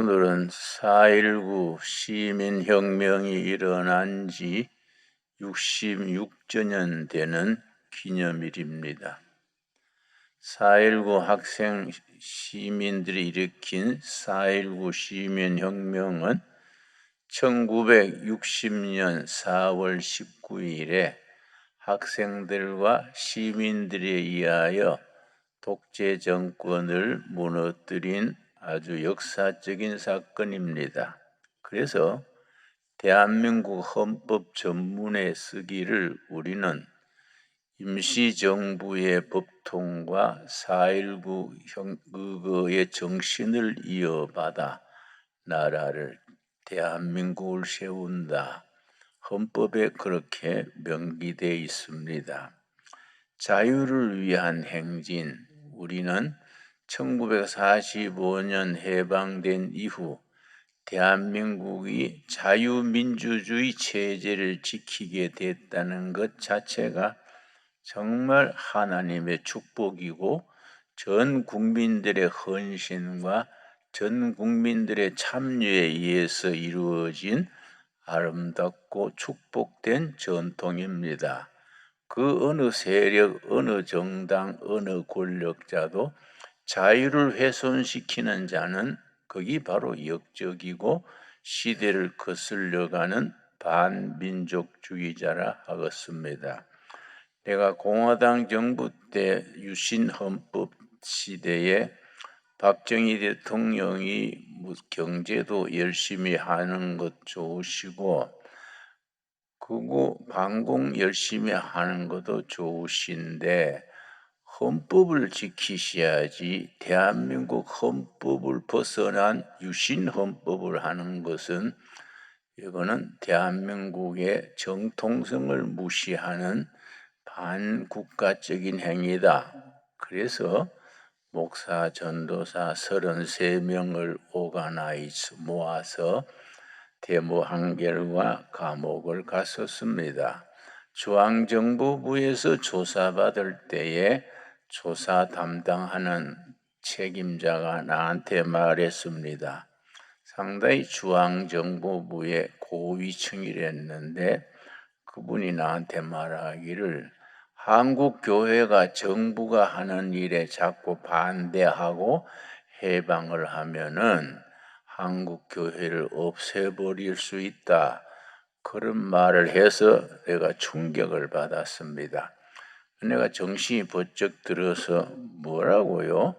오늘은 4.19 시민혁명이 일어난 지 66주년 되는 기념일입니다. 4.19 학생 시민들이 일으킨 4.19 시민혁명은 1960년 4월 19일에 학생들과 시민들에 의하여 독재 정권을 무너뜨린 아주 역사적인 사건입니다. 그래서 대한민국 헌법 전문에 쓰기를 우리는 임시정부의 법통과 4.19 의거의 정신을 이어받아 나라를 대한민국을 세운다. 헌법에 그렇게 명기되어 있습니다. 자유를 위한 행진, 우리는 1945년 해방된 이후 대한민국이 자유민주주의 체제를 지키게 됐다는 것 자체가 정말 하나님의 축복이고 전 국민들의 헌신과 전 국민들의 참여에 의해서 이루어진 아름답고 축복된 전통입니다. 그 어느 세력, 어느 정당, 어느 권력자도 자유를 훼손시키는 자는 그게 바로 역적이고 시대를 거슬려가는 반민족주의자라 하겠습니다. 내가 공화당 정부 때 유신헌법 시대에 박정희 대통령이 경제도 열심히 하는 것 좋으시고 그거 방공 열심히 하는 것도 좋으신데 헌법을 지키셔야지 대한민국 헌법을 벗어난 유신헌법을 하는 것은 이거는 대한민국의 정통성을 무시하는 반국가적인 행위다. 그래서 목사, 전도사 33명을 오가나이즈 모아서 데모 한결과 감옥을 갔었습니다. 중앙정보부에서 조사받을 때에 조사 담당하는 책임자가 나한테 말했습니다. 상당히 중앙정보부의 고위층이랬는데 그분이 나한테 말하기를 한국교회가 정부가 하는 일에 자꾸 반대하고 해방을 하면은 한국교회를 없애버릴 수 있다. 그런 말을 해서 내가 충격을 받았습니다. 내가 정신이 번쩍 들어서 뭐라고요?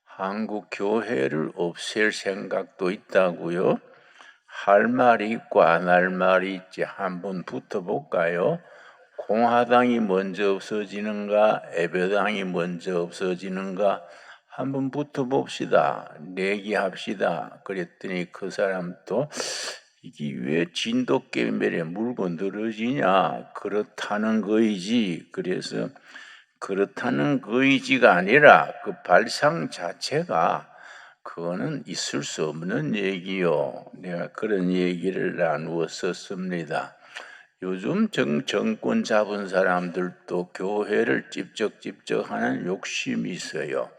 한국교회를 없앨 생각도 있다고요? 할 말이 있고 안 할 말이 있지 한번 붙어볼까요? 공화당이 먼저 없어지는가 애배당이 먼저 없어지는가 한번 붙어봅시다. 내기합시다. 그랬더니 그 사람도 이게 왜 진돗개미에 물고 늘어지냐 그렇다는 거이지. 그래서 그렇다는 거이지가 아니라 그 발상 자체가 그거는 있을 수 없는 얘기요. 내가 그런 얘기를 나누었었습니다. 요즘 정권 잡은 사람들도 교회를 찝적찝적하는 욕심이 있어요.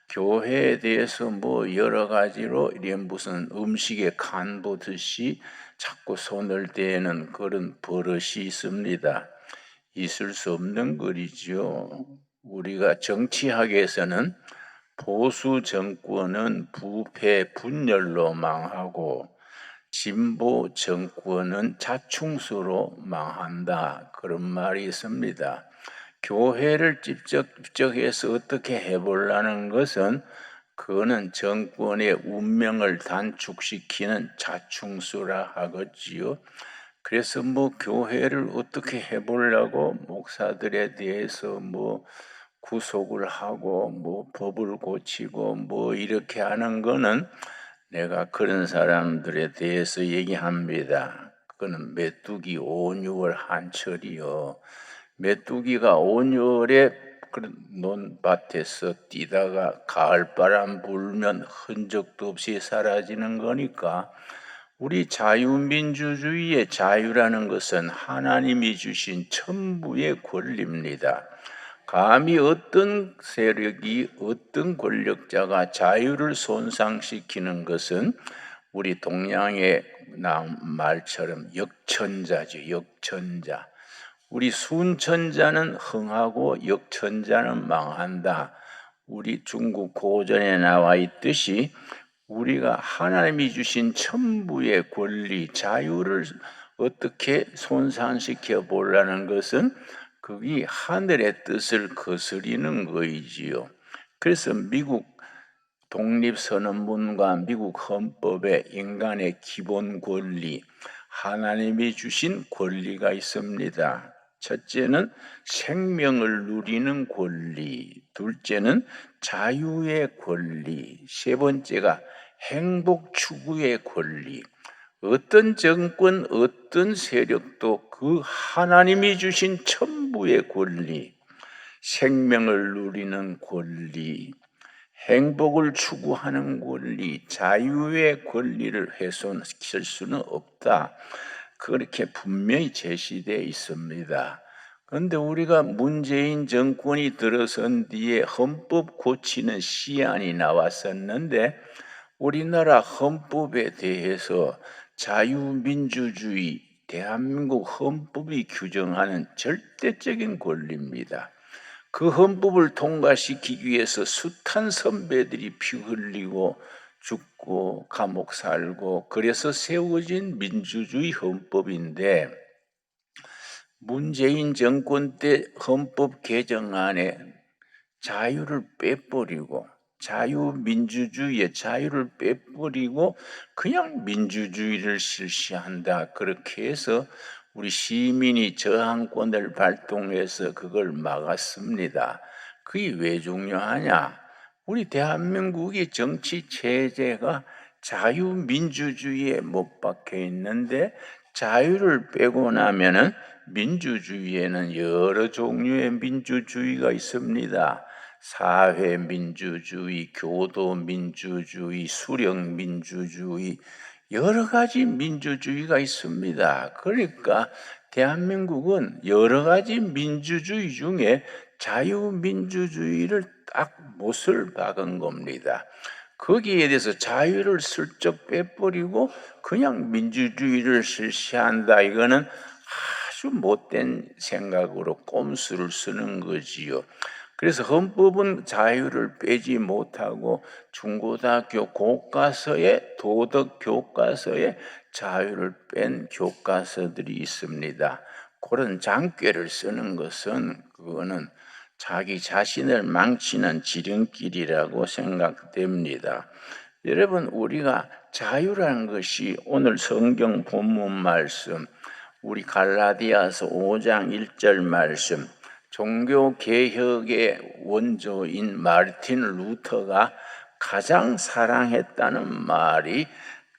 교회에 대해서 뭐 여러 가지로 이런 무슨 음식에 간 보듯이 자꾸 손을 대는 그런 버릇이 있습니다. 있을 수 없는 거리죠. 우리가 정치학에서는 보수 정권은 부패 분열로 망하고 진보 정권은 자충수로 망한다. 그런 말이 있습니다. 교회를 찝적찝적해서 어떻게 해보려는 것은 그거는 정권의 운명을 단축시키는 자충수라 하겠지요. 그래서 뭐 교회를 어떻게 해보려고 목사들에 대해서 뭐 구속을 하고 뭐 법을 고치고 뭐 이렇게 하는 거는 내가 그런 사람들에 대해서 얘기합니다. 그거는 메뚜기 5, 6월 한철이요. 메뚜기가 5, 6월에 논밭에서 뛰다가 가을바람 불면 흔적도 없이 사라지는 거니까 우리 자유민주주의의 자유라는 것은 하나님이 주신 천부의 권리입니다. 감히 어떤 세력이 어떤 권력자가 자유를 손상시키는 것은 우리 동양의 말처럼 역천자죠. 역천자. 우리 순천자는 흥하고 역천자는 망한다. 우리 중국 고전에 나와 있듯이 우리가 하나님이 주신 천부의 권리, 자유를 어떻게 손상시켜 보려는 것은 그게 하늘의 뜻을 거스리는 거이지요. 그래서 미국 독립선언문과 미국 헌법에 인간의 기본 권리, 하나님이 주신 권리가 있습니다. 첫째는 생명을 누리는 권리, 둘째는 자유의 권리, 세 번째가 행복 추구의 권리. 어떤 정권, 어떤 세력도 그 하나님이 주신 천부의 권리, 생명을 누리는 권리, 행복을 추구하는 권리, 자유의 권리를 훼손시킬 수는 없다. 그렇게 분명히 제시되어 있습니다. 그런데 우리가 문재인 정권이 들어선 뒤에 헌법 고치는 시안이 나왔었는데 우리나라 헌법에 대해서 자유민주주의, 대한민국 헌법이 규정하는 절대적인 권리입니다. 그 헌법을 통과시키기 위해서 숱한 선배들이 피 흘리고 죽고 감옥 살고 그래서 세워진 민주주의 헌법인데 문재인 정권 때 헌법 개정안에 자유를 빼버리고 자유민주주의의 자유를 빼버리고 그냥 민주주의를 실시한다. 그렇게 해서 우리 시민이 저항권을 발동해서 그걸 막았습니다. 그게 왜 중요하냐? 우리 대한민국의 정치 체제가 자유민주주의에 못 박혀 있는데 자유를 빼고 나면은 민주주의에는 여러 종류의 민주주의가 있습니다. 사회민주주의, 교도민주주의, 수령민주주의, 여러 가지 민주주의가 있습니다. 그러니까 대한민국은 여러 가지 민주주의 중에 자유민주주의를 딱 못을 박은 겁니다. 거기에 대해서 자유를 슬쩍 빼버리고 그냥 민주주의를 실시한다. 이거는 아주 못된 생각으로 꼼수를 쓰는 거지요. 그래서 헌법은 자유를 빼지 못하고 중고등학교 교과서에 도덕 교과서에 자유를 뺀 교과서들이 있습니다. 그런 장꾀를 쓰는 것은 그거는 자기 자신을 망치는 지름길이라고 생각됩니다. 여러분, 우리가 자유라는 것이 오늘 성경 본문 말씀, 우리 갈라디아서 5장 1절 말씀, 종교개혁의 원조인 마르틴 루터가 가장 사랑했다는 말이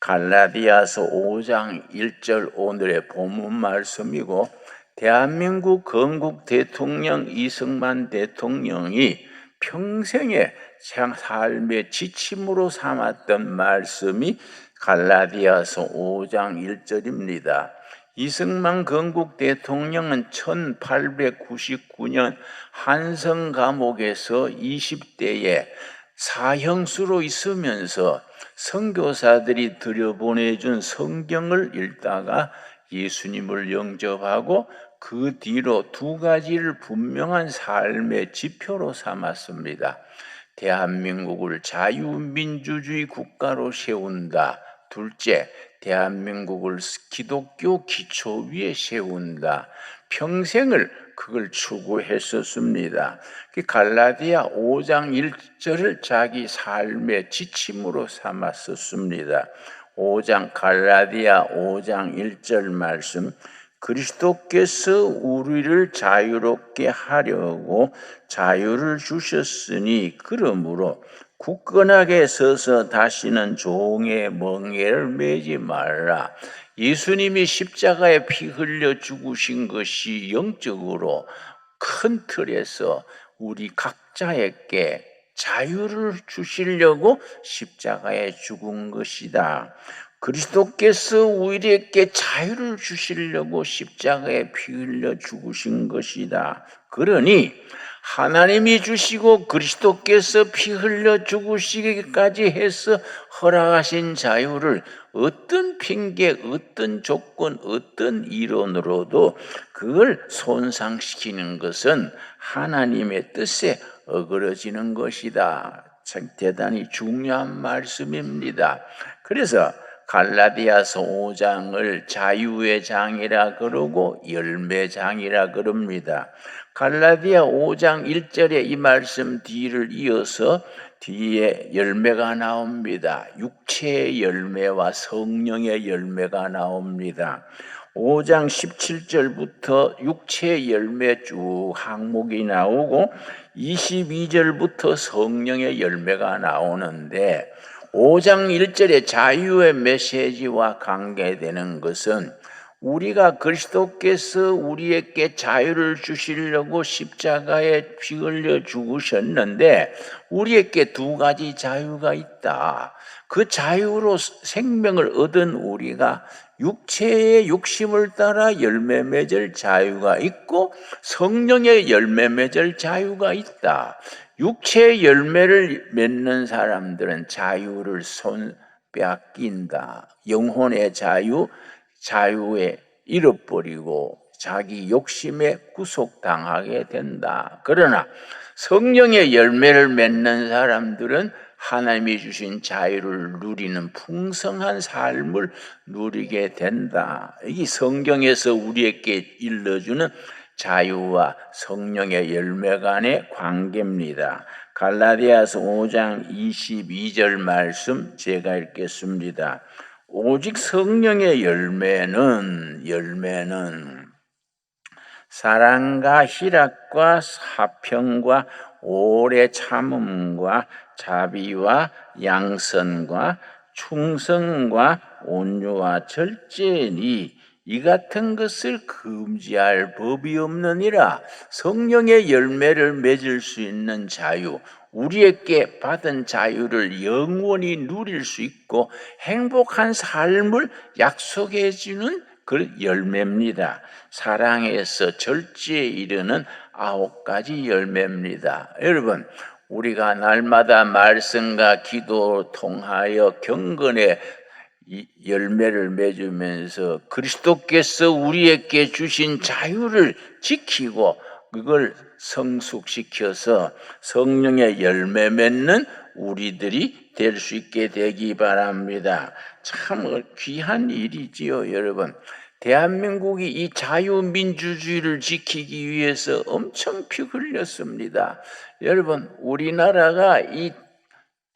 갈라디아서 5장 1절 오늘의 본문 말씀이고 대한민국 건국 대통령 이승만 대통령이 평생의 삶의 지침으로 삼았던 말씀이 갈라디아서 5장 1절입니다. 이승만 건국 대통령은 1899년 한성 감옥에서 20대에 사형수로 있으면서 선교사들이 들여보내준 성경을 읽다가 예수님을 영접하고 그 뒤로 두 가지를 분명한 삶의 지표로 삼았습니다. 대한민국을 자유민주주의 국가로 세운다. 둘째, 대한민국을 기독교 기초 위에 세운다. 평생을 그걸 추구했었습니다. 갈라디아 5장 1절을 자기 삶의 지침으로 삼았었습니다. 갈라디아 5장 1절 말씀, 그리스도께서 우리를 자유롭게 하려고 자유를 주셨으니 그러므로 굳건하게 서서 다시는 종의 멍에를 매지 말라. 예수님이 십자가에 피 흘려 죽으신 것이 영적으로 큰 틀에서 우리 각자에게 자유를 주시려고 십자가에 죽은 것이다. 그리스도께서 우리에게 자유를 주시려고 십자가에 피 흘려 죽으신 것이다. 그러니 하나님이 주시고 그리스도께서 피 흘려 죽으시기까지 해서 허락하신 자유를 어떤 핑계, 어떤 조건, 어떤 이론으로도 그걸 손상시키는 것은 하나님의 뜻에 어그러지는 것이다. 참 대단히 중요한 말씀입니다. 그래서 갈라디아서 5장을 자유의 장이라 그러고 열매장이라 그럽니다. 갈라디아 5장 1절에 이 말씀 뒤를 이어서 뒤에 열매가 나옵니다. 육체의 열매와 성령의 열매가 나옵니다. 5장 17절부터 육체의 열매 쭉 항목이 나오고 22절부터 성령의 열매가 나오는데 5장 1절에 자유의 메시지와 관계되는 것은 우리가 그리스도께서 우리에게 자유를 주시려고 십자가에 피 흘려 죽으셨는데 우리에게 두 가지 자유가 있다. 그 자유로 생명을 얻은 우리가 육체의 욕심을 따라 열매 맺을 자유가 있고 성령의 열매 맺을 자유가 있다. 육체의 열매를 맺는 사람들은 자유를 빼앗긴다. 영혼의 자유에 잃어버리고 자기 욕심에 구속당하게 된다. 그러나 성령의 열매를 맺는 사람들은 하나님이 주신 자유를 누리는 풍성한 삶을 누리게 된다. 이 성경에서 우리에게 일러주는 자유와 성령의 열매 간의 관계입니다. 갈라디아서 5장 22절 말씀 제가 읽겠습니다. 오직 성령의 열매는 사랑과 희락과 화평과 오래 참음과 자비와 양선과 충성과 온유와 절제니 이 같은 것을 금지할 법이 없느니라. 성령의 열매를 맺을 수 있는 자유, 우리에게 받은 자유를 영원히 누릴 수 있고 행복한 삶을 약속해 주는 그 열매입니다. 사랑에서 절제에 이르는 9가지 열매입니다. 여러분, 우리가 날마다 말씀과 기도 통하여 경건의 열매를 맺으면서 그리스도께서 우리에게 주신 자유를 지키고 그걸 성숙시켜서 성령의 열매 맺는 우리들이 될 수 있게 되기 바랍니다. 참 귀한 일이지요, 여러분. 대한민국이 이 자유민주주의를 지키기 위해서 엄청 피 흘렸습니다. 여러분, 우리나라가 이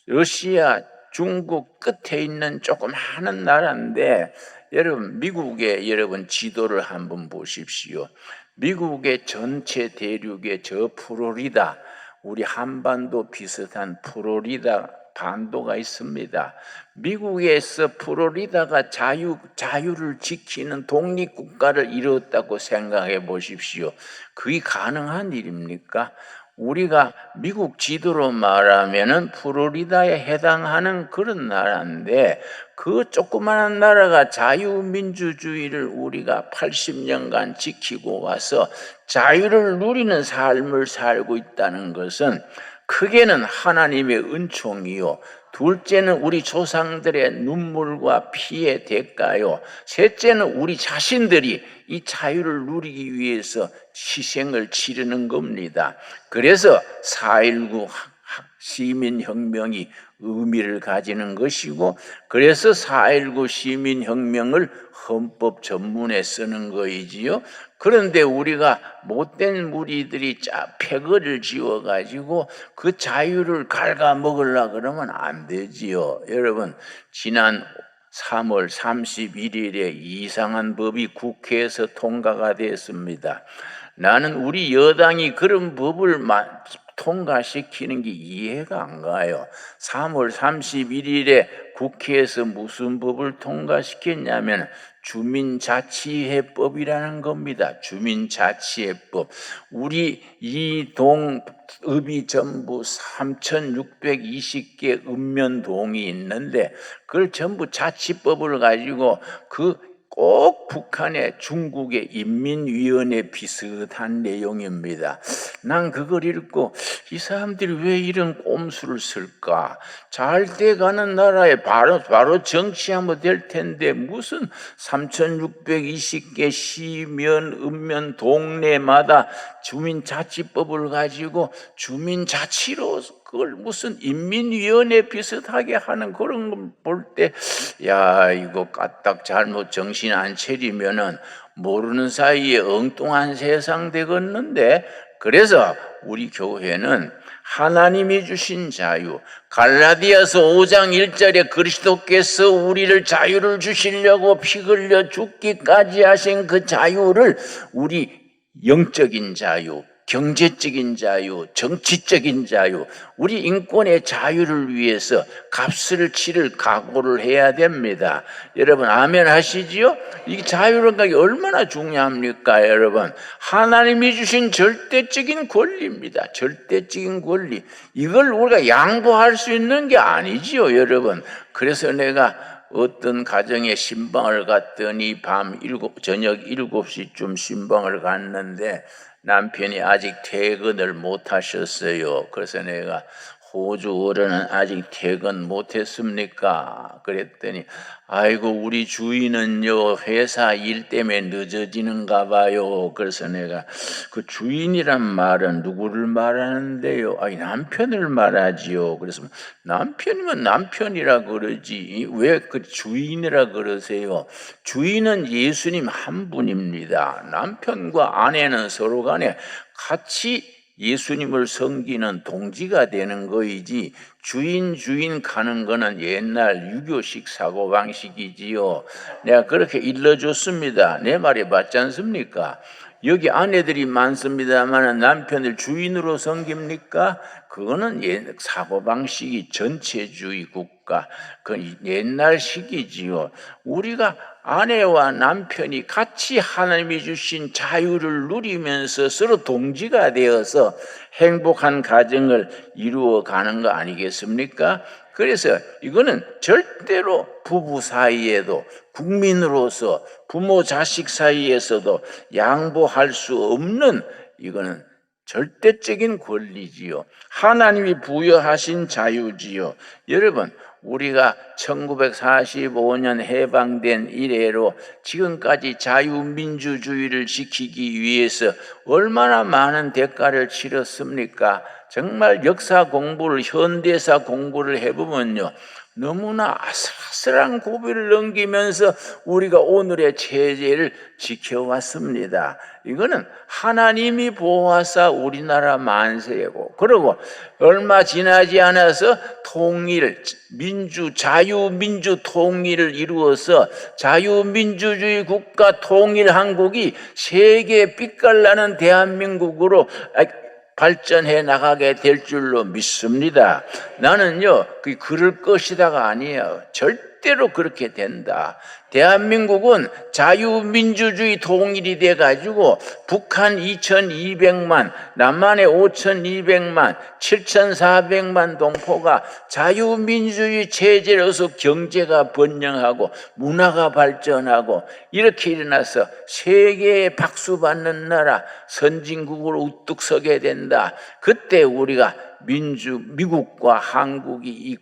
러시아, 중국 끝에 있는 조그마한 나라인데 여러분 미국의 여러분 지도를 한번 보십시오. 미국의 전체 대륙의 저 플로리다, 우리 한반도 비슷한 플로리다 반도가 있습니다. 미국에서 플로리다가 자유를 지키는 독립국가를 이뤘다고 생각해 보십시오. 그게 가능한 일입니까? 우리가 미국 지도로 말하면은 플로리다에 해당하는 그런 나라인데 그 조그마한 나라가 자유민주주의를 우리가 80년간 지키고 와서 자유를 누리는 삶을 살고 있다는 것은 크게는 하나님의 은총이요, 둘째는 우리 조상들의 눈물과 피의 대가요, 셋째는 우리 자신들이 이 자유를 누리기 위해서 희생을 치르는 겁니다. 그래서 4.19 시민혁명이 의미를 가지는 것이고, 그래서 4.19 시민혁명을 헌법 전문에 쓰는 거이지요. 그런데 우리가 못된 무리들이 패거를 지어가지고 그 자유를 갉아먹으려고 그러면 안 되지요. 여러분, 지난 3월 31일에 이상한 법이 국회에서 통과가 됐습니다. 나는 우리 여당이 그런 법을 통과시키는 게 이해가 안 가요. 3월 31일에 국회에서 무슨 법을 통과시켰냐면 주민자치회법이라는 겁니다. 주민자치회법. 우리 이 동읍이 전부 3,620개 읍면동이 있는데 그걸 전부 자치법을 가지고 그 꼭 북한의 중국의 인민위원회 비슷한 내용입니다. 난 그걸 읽고 이 사람들이 왜 이런 꼼수를 쓸까? 잘 돼가는 나라에 바로 정치하면 될 텐데 무슨 3620개 시면, 읍면, 동네마다 주민자치법을 가지고 주민자치로 그걸 무슨 인민위원회 비슷하게 하는 그런 걸 볼 때, 야, 이거 까딱 잘못 정신 안 차리면은 모르는 사이에 엉뚱한 세상 되겠는데, 그래서 우리 교회는 하나님이 주신 자유, 갈라디아서 5장 1절에 그리스도께서 우리를 자유를 주시려고 피 흘려 죽기까지 하신 그 자유를 우리 영적인 자유, 경제적인 자유, 정치적인 자유, 우리 인권의 자유를 위해서 값을 치를 각오를 해야 됩니다. 여러분 아멘 하시지요? 이 자유라는 게 얼마나 중요합니까, 여러분? 하나님이 주신 절대적인 권리입니다. 절대적인 권리. 이걸 우리가 양보할 수 있는 게 아니지요, 여러분. 그래서 내가 어떤 가정에 신방을 갔더니 저녁 7시쯤 신방을 갔는데 남편이 아직 퇴근을 못 하셨어요. 그래서 내가 호주 어른은 아직 퇴근 못 했습니까? 그랬더니 아이고 우리 주인은요 회사 일 때문에 늦어지는가 봐요. 그래서 내가 그 주인이란 말은 누구를 말하는데요? 아니 남편을 말하지요. 그래서 남편이면 남편이라 그러지 왜 그 주인이라 그러세요? 주인은 예수님 한 분입니다. 남편과 아내는 서로 간에 같이 예수님을 섬기는 동지가 되는 거이지 주인 가는 거는 옛날 유교식 사고방식이지요. 내가 그렇게 일러줬습니다. 내 말이 맞지 않습니까? 여기 아내들이 많습니다만 남편을 주인으로 섬깁니까? 그거는 사고방식이 전체주의 국가, 그 옛날식이지요. 우리가 아내와 남편이 같이 하나님이 주신 자유를 누리면서 서로 동지가 되어서 행복한 가정을 이루어가는 거 아니겠습니까? 그래서 이거는 절대로 부부 사이에도 국민으로서 부모 자식 사이에서도 양보할 수 없는 이거는 절대적인 권리지요. 하나님이 부여하신 자유지요. 여러분 우리가 1945년 해방된 이래로 지금까지 자유민주주의를 지키기 위해서 얼마나 많은 대가를 치렀습니까? 정말 역사 공부를 현대사 공부를 해보면요 너무나 아슬아슬한 고비를 넘기면서 우리가 오늘의 체제를 지켜왔습니다. 이거는 하나님이 보호하사 우리나라 만세고 그리고 얼마 지나지 않아서 자유민주 통일을 이루어서 자유민주주의 국가 통일 한국이 세계 빛깔나는 대한민국으로 발전해 나가게 될 줄로 믿습니다. 나는요, 그럴 것이다가 아니에요. 절대로 그렇게 된다. 대한민국은 자유민주주의 통일이 돼가지고 북한 2200만, 남한의 5200만, 7400만 동포가 자유민주주의 체제로서 경제가 번영하고 문화가 발전하고 이렇게 일어나서 세계에 박수받는 나라, 선진국으로 우뚝 서게 된다. 그때 우리가 미국과 한국이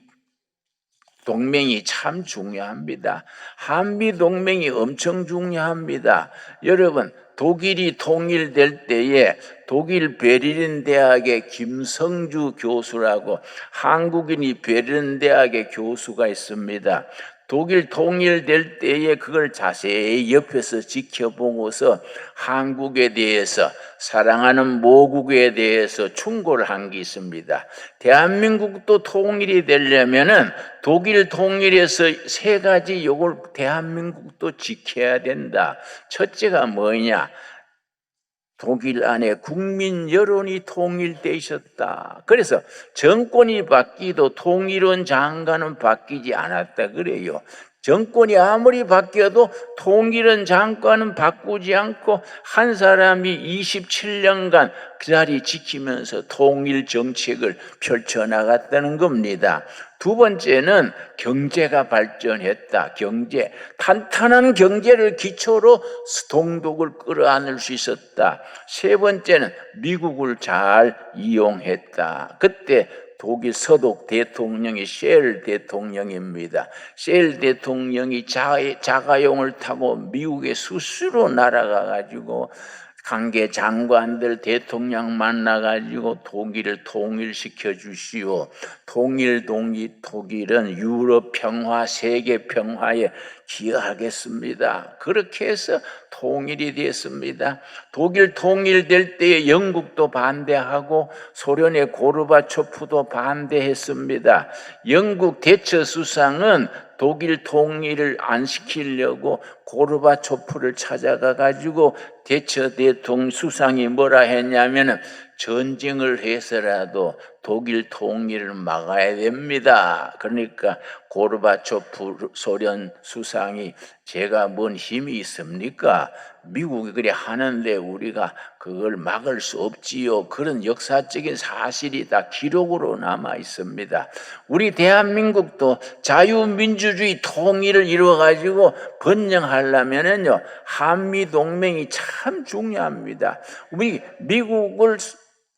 동맹이 참 중요합니다. 한미 동맹이 엄청 중요합니다. 여러분, 독일이 통일될 때에 독일 베를린 대학의 김성주 교수라고 한국인이 베를린 대학의 교수가 있습니다. 독일 통일될 때에 그걸 자세히 옆에서 지켜보고서 한국에 대해서 사랑하는 모국에 대해서 충고를 한 게 있습니다. 대한민국도 통일이 되려면은 독일 통일에서 세 가지 요걸 대한민국도 지켜야 된다. 첫째가 뭐냐? 독일 안에 국민 여론이 통일되셨다. 그래서 정권이 바뀌도 통일원 장관은 바뀌지 않았다 그래요. 정권이 아무리 바뀌어도 통일원 장관은 바꾸지 않고 한 사람이 27년간 그 자리 지키면서 통일 정책을 펼쳐나갔다는 겁니다. 두 번째는 경제가 발전했다. 경제, 탄탄한 경제를 기초로 동독을 끌어안을 수 있었다. 세 번째는 미국을 잘 이용했다. 그때 독일 서독 대통령이 셰일 대통령입니다. 셰일 대통령이 자가용을 타고 미국에 수시로 날아가가지고 관계 장관들 대통령 만나가지고 독일을 통일시켜 주시오. 독일은 유럽 평화, 세계 평화에 기여하겠습니다. 그렇게 해서 통일이 됐습니다. 독일 통일될 때에 영국도 반대하고 소련의 고르바초프도 반대했습니다. 영국 대처 수상은 독일 통일을 안 시키려고 고르바초프를 찾아가 가지고 대처 대통령 수상이 뭐라 했냐면은 전쟁을 해서라도 독일 통일을 막아야 됩니다. 그러니까 고르바초프 소련 수상이 제가 뭔 힘이 있습니까? 미국이 그래 하는데 우리가 그걸 막을 수 없지요. 그런 역사적인 사실이 다 기록으로 남아 있습니다. 우리 대한민국도 자유민주주의 통일을 이루어가지고 번영하려면은요, 한미동맹이 참 중요합니다. 우리 미국을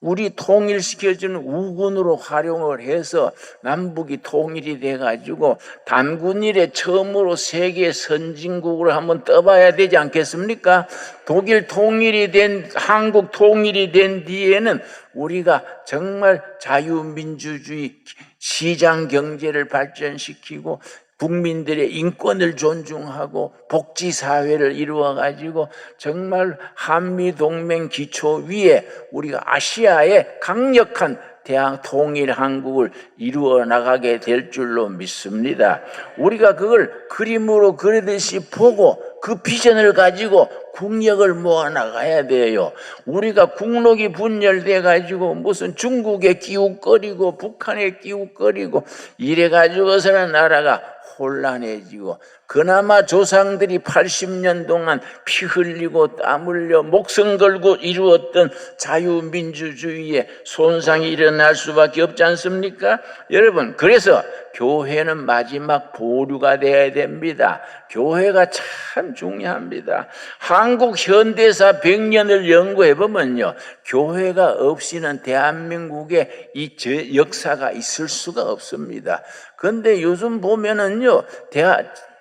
우리 통일시켜주는 우군으로 활용을 해서 남북이 통일이 돼가지고 단군 이래 처음으로 세계 선진국으로 한번 떠봐야 되지 않겠습니까? 독일 통일이 된, 한국 통일이 된 뒤에는 우리가 정말 자유민주주의 시장 경제를 발전시키고 국민들의 인권을 존중하고 복지사회를 이루어가지고 정말 한미동맹 기초 위에 우리가 아시아의 강력한 대한 통일 한국을 이루어 나가게 될 줄로 믿습니다. 우리가 그걸 그림으로 그리듯이 보고 그 비전을 가지고 국력을 모아나가야 돼요. 우리가 국력이 분열돼 가지고 무슨 중국에 끼웃거리고 북한에 끼웃거리고 이래 가지고서는 나라가 혼란해지고 그나마 조상들이 80년 동안 피 흘리고 땀 흘려 목숨 걸고 이루었던 자유민주주의에 손상이 일어날 수밖에 없지 않습니까? 여러분, 그래서 교회는 마지막 보류가 되어야 됩니다. 교회가 참 중요합니다. 한국 현대사 100년을 연구해 보면요, 교회가 없이는 대한민국에 이 역사가 있을 수가 없습니다. 그런데 요즘 보면은요,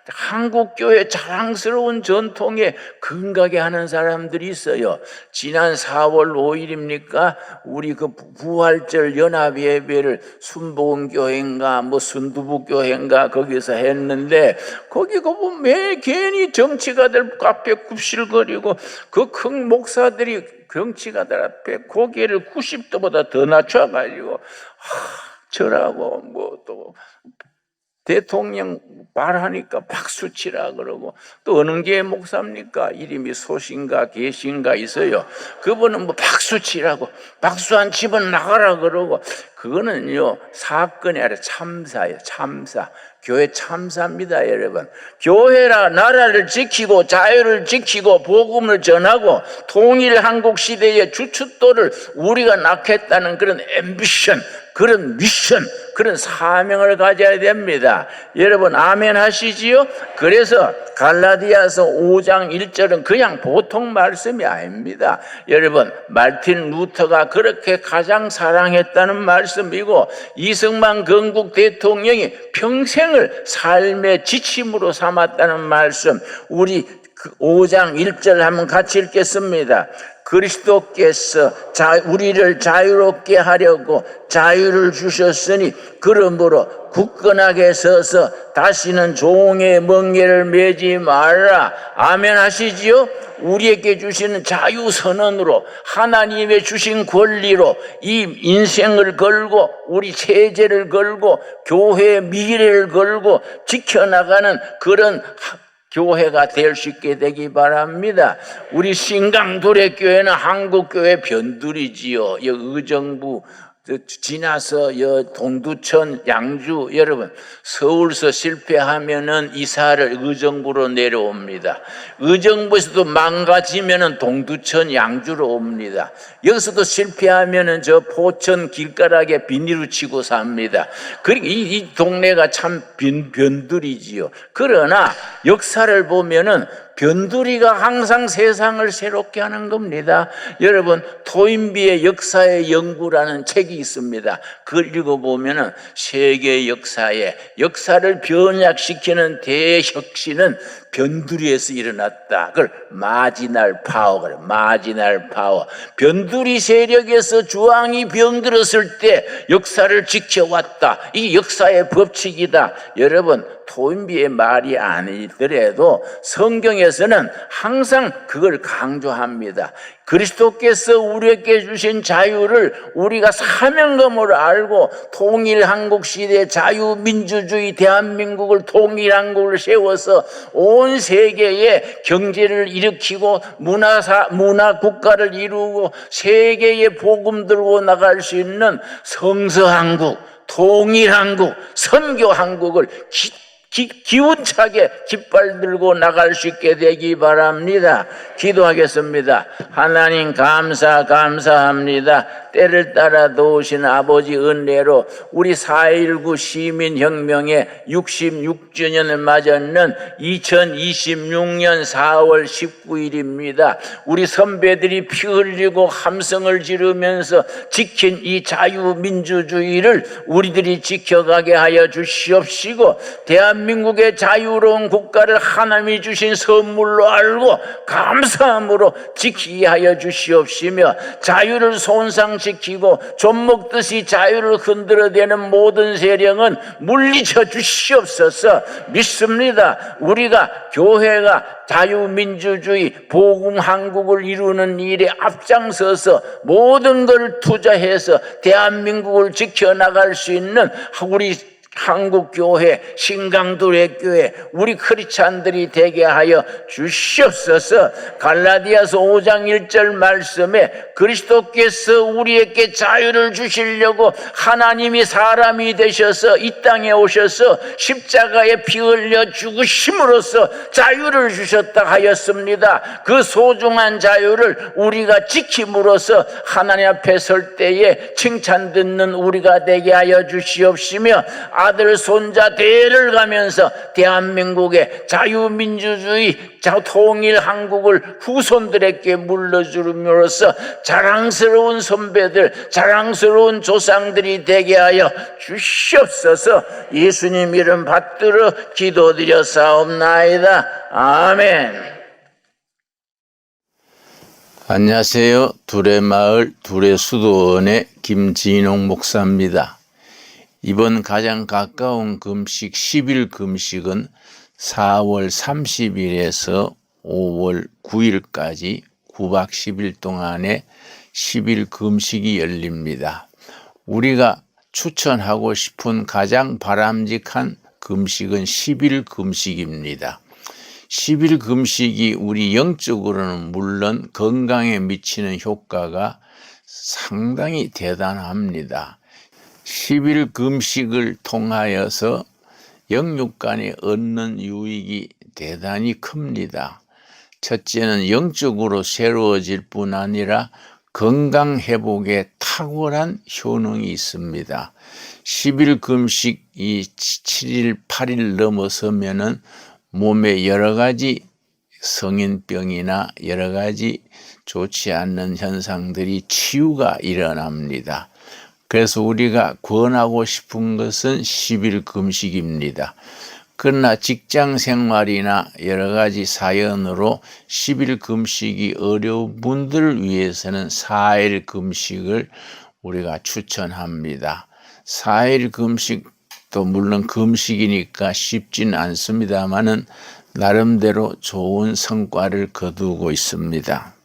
한국교회 자랑스러운 전통에 근가게 하는 사람들이 있어요. 지난 4월 5일입니까? 우리 그 부활절 연합예배를 순복음교회인가 뭐 순두부교회인가 거기서 했는데 거기 보면 매 괜히 정치가들 앞에 굽실거리고 그 큰 목사들이 정치가들 앞에 고개를 90도보다 더 낮춰가지고 저라고 뭐 또 대통령 말하니까 박수치라 그러고 또 어느 게 목사입니까? 이름이 소신가 계신가 있어요. 그분은 뭐 박수치라고 박수 안 치면 나가라 그러고 그거는요 사건이 아니라 참사예요. 참사. 교회 참사입니다, 여러분. 교회라 나라를 지키고 자유를 지키고 복음을 전하고 통일 한국 시대의 주춧돌을 우리가 낳겠다는 그런 앰비션, 그런 미션, 그런 사명을 가져야 됩니다. 여러분 아멘 하시지요? 그래서 갈라디아서 5장 1절은 그냥 보통 말씀이 아닙니다. 여러분 말틴 루터가 그렇게 가장 사랑했다는 말씀이고 이승만 건국 대통령이 평생을 삶의 지침으로 삼았다는 말씀, 우리 5장 1절 한번 같이 읽겠습니다. 그리스도께서 우리를 자유롭게 하려고 자유를 주셨으니 그러므로 굳건하게 서서 다시는 종의 멍에를 매지 말라. 아멘 하시지요? 우리에게 주시는 자유선언으로 하나님의 주신 권리로 이 인생을 걸고 우리 체제를 걸고 교회의 미래를 걸고 지켜나가는 그런 교회가 될 수 있게 되기 바랍니다. 우리 신강두레교회는 한국교회 변두리지요. 의정부 지나서 동두천, 양주, 여러분 서울서 실패하면은 이사를 의정부로 내려옵니다. 의정부에서도 망가지면은 동두천, 양주로 옵니다. 여기서도 실패하면은 저 포천 길가락에 비닐을 치고 삽니다. 그리고 이 동네가 참 변두리지요. 그러나 역사를 보면은 변두리가 항상 세상을 새롭게 하는 겁니다. 여러분, 토인비의 역사의 연구라는 책이 있습니다. 그걸 읽어보면은 세계 역사를 변혁시키는 대혁신은 변두리에서 일어났다. 그걸 마지날 파워, 그래. 마지날 파워. 변두리 세력에서 주왕이 병들었을 때 역사를 지켜왔다. 이 역사의 법칙이다. 여러분, 토인비의 말이 아니더라도 성경에서는 항상 그걸 강조합니다. 그리스도께서 우리에게 주신 자유를 우리가 사명감으로 알고 통일한국 시대 자유민주주의 대한민국을 통일한국을 세워서 온 세계에 경제를 일으키고 문화국가를 이루고 세계에 복음 들고 나갈 수 있는 성서한국, 통일한국, 선교한국을 기운차게 깃발 들고 나갈 수 있게 되기 바랍니다. 기도하겠습니다. 하나님 감사합니다. 때를 따라 도우신 아버지 은혜로 우리 4.19 시민혁명의 66주년을 맞았는 2026년 4월 19일입니다. 우리 선배들이 피 흘리고 함성을 지르면서 지킨 이 자유민주주의를 우리들이 지켜가게 하여 주시옵시고 대한민국의 자유로운 국가를 하나님이 주신 선물로 알고 감사함으로 지키게 하여 주시옵시며 자유를 손상시키고 좀 먹듯이 자유를 흔들어대는 모든 세력은 물리쳐 주시옵소서. 믿습니다. 우리가 교회가 자유민주주의 복음한국을 이루는 일에 앞장서서 모든 걸 투자해서 대한민국을 지켜나갈 수 있는 우리 한국교회, 신강도래교회, 우리 크리스찬들이 되게 하여 주시옵소서. 갈라디아서 5장 1절 말씀에 그리스도께서 우리에게 자유를 주시려고 하나님이 사람이 되셔서 이 땅에 오셔서 십자가에 피 흘려 죽으심으로써 자유를 주셨다 하였습니다. 그 소중한 자유를 우리가 지킴으로써 하나님 앞에 설 때에 칭찬 듣는 우리가 되게 하여 주시옵시며 아들 손자 대를 가면서 대한민국의 자유민주주의 통일한국을 후손들에게 물려주므로써 자랑스러운 선배들, 자랑스러운 조상들이 되게 하여 주시옵소서. 예수님 이름 받들어 기도드렸사옵나이다. 아멘. 안녕하세요. 두레마을 두레수도원의 김진홍 목사입니다. 이번 가장 가까운 금식 10일 금식은 4월 30일에서 5월 9일까지 9박 10일 동안의 10일 금식이 열립니다. 우리가 추천하고 싶은 가장 바람직한 금식은 10일 금식입니다. 10일 금식이 우리 영적으로는 물론 건강에 미치는 효과가 상당히 대단합니다. 10일 금식을 통하여서 영육간에 얻는 유익이 대단히 큽니다. 첫째는 영적으로 새로워질 뿐 아니라 건강 회복에 탁월한 효능이 있습니다. 10일 금식이 7일, 8일 넘어서면은 몸에 여러 가지 성인병이나 여러 가지 좋지 않는 현상들이 치유가 일어납니다. 그래서 우리가 권하고 싶은 것은 10일 금식입니다. 그러나 직장 생활이나 여러 가지 사연으로 10일 금식이 어려운 분들을 위해서는 4일 금식을 우리가 추천합니다. 4일 금식도 물론 금식이니까 쉽진 않습니다만은 나름대로 좋은 성과를 거두고 있습니다.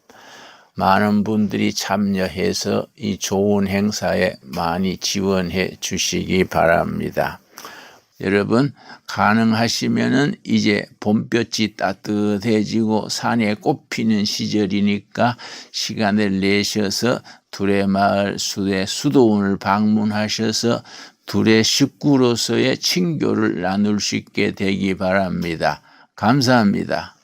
많은 분들이 참여해서 이 좋은 행사에 많이 지원해 주시기 바랍니다. 여러분 가능하시면은 이제 봄볕이 따뜻해지고 산에 꽃 피는 시절이니까 시간을 내셔서 두레마을 수도원을 방문하셔서 두레 식구로서의 친교를 나눌 수 있게 되기 바랍니다. 감사합니다.